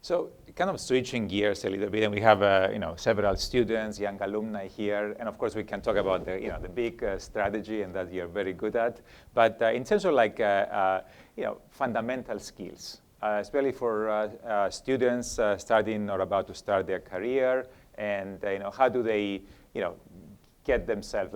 So kind of switching gears a little bit, and we have several students, young alumni here, and of course we can talk about the big strategy and that you're very good at. But in terms of fundamental skills, especially for students starting or about to start their career, and how do they get themselves,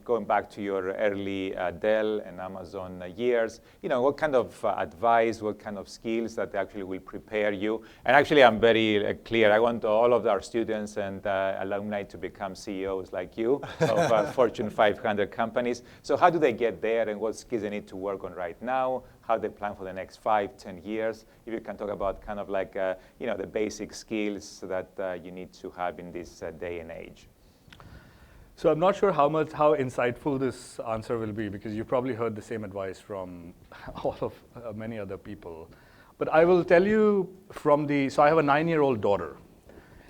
going back to your early Dell and Amazon years, what kind of advice, what kind of skills that actually will prepare you? And actually, I'm very clear. I want all of our students and alumni to become CEOs like you of Fortune 500 companies. So how do they get there, and what skills they need to work on right now? How they plan for the next 5, 10 years? If you can talk about kind of the basic skills that you need to have in this day and age. So I'm not sure how insightful this answer will be, because you've probably heard the same advice from all of many other people. But I will tell you so I have a 9-year-old daughter.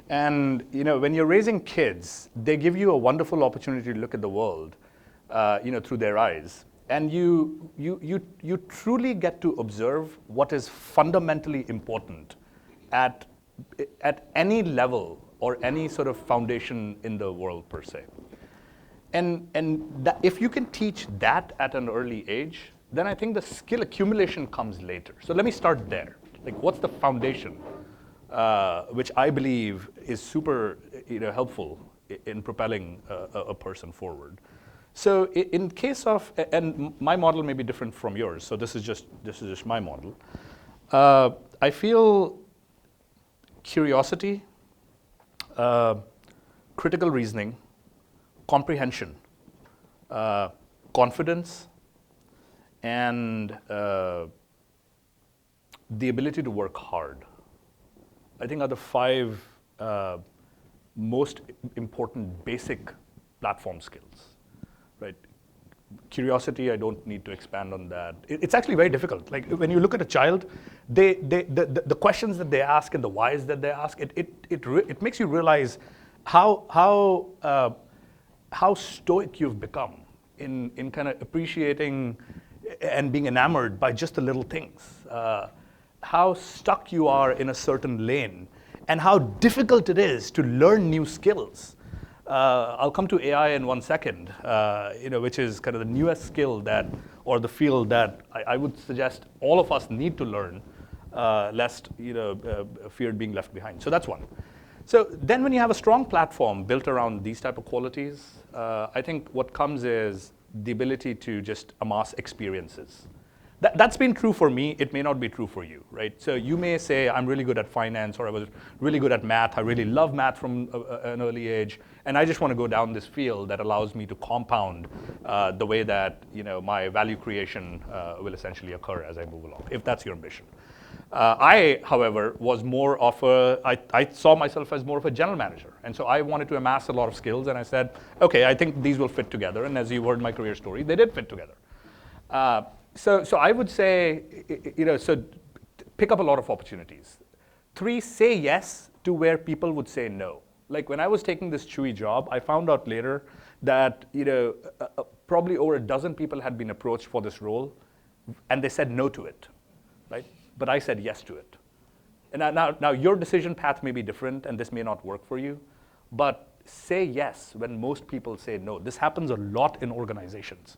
And when you're raising kids, they give you a wonderful opportunity to look at the world through their eyes. And you truly get to observe what is fundamentally important at any level or any sort of foundation in the world per se. And that, if you can teach that at an early age, then I think the skill accumulation comes later. So let me start there. What's the foundation, which I believe is super helpful in propelling a person forward. So in case of, and my model may be different from yours, so this is just my model. I feel curiosity, critical reasoning, comprehension, confidence, and the ability to work hard, I think are the 5 most important basic platform skills, right? Curiosity, I don't need to expand on that. It's actually very difficult. When you look at a child, the questions that they ask and the whys that they ask, it makes you realize how stoic you've become in kind of appreciating and being enamored by just the little things. How stuck you are in a certain lane, and how difficult it is to learn new skills. I'll come to AI in 1 second, which is kind of the newest skill or the field that I would suggest all of us need to learn, lest feared being left behind. So that's one. So then when you have a strong platform built around these type of qualities, I think what comes is the ability to just amass experiences. That's been true for me. It may not be true for you, right? So you may say, I'm really good at finance, or I was really good at math. I really love math from an early age, and I just want to go down this field that allows me to compound the way that my value creation will essentially occur as I move along, if that's your ambition. I, however, was more of I saw myself as more of a general manager. And so I wanted to amass a lot of skills. And I said, OK, I think these will fit together. And as you heard my career story, they did fit together. So I would say, so pick up a lot of opportunities. 3, say yes to where people would say no. Like when I was taking this Chewy job, I found out later that probably over a dozen people had been approached for this role, and they said no to it, right? But I said yes to it. And now your decision path may be different, and this may not work for you, but say yes when most people say no. This happens a lot in organizations.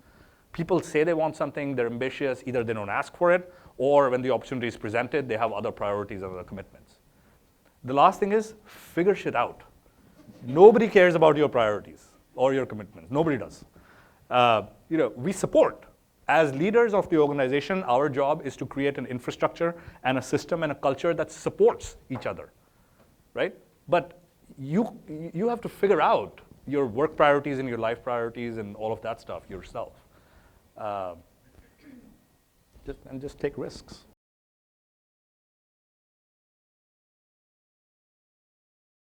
People say they want something, they're ambitious, either they don't ask for it, or when the opportunity is presented, they have other priorities and other commitments. The last thing is figure shit out. Nobody cares about your priorities or your commitments. Nobody does. We support. As leaders of the organization, our job is to create an infrastructure and a system and a culture that supports each other, right? But you have to figure out your work priorities and your life priorities and all of that stuff yourself. Just take risks.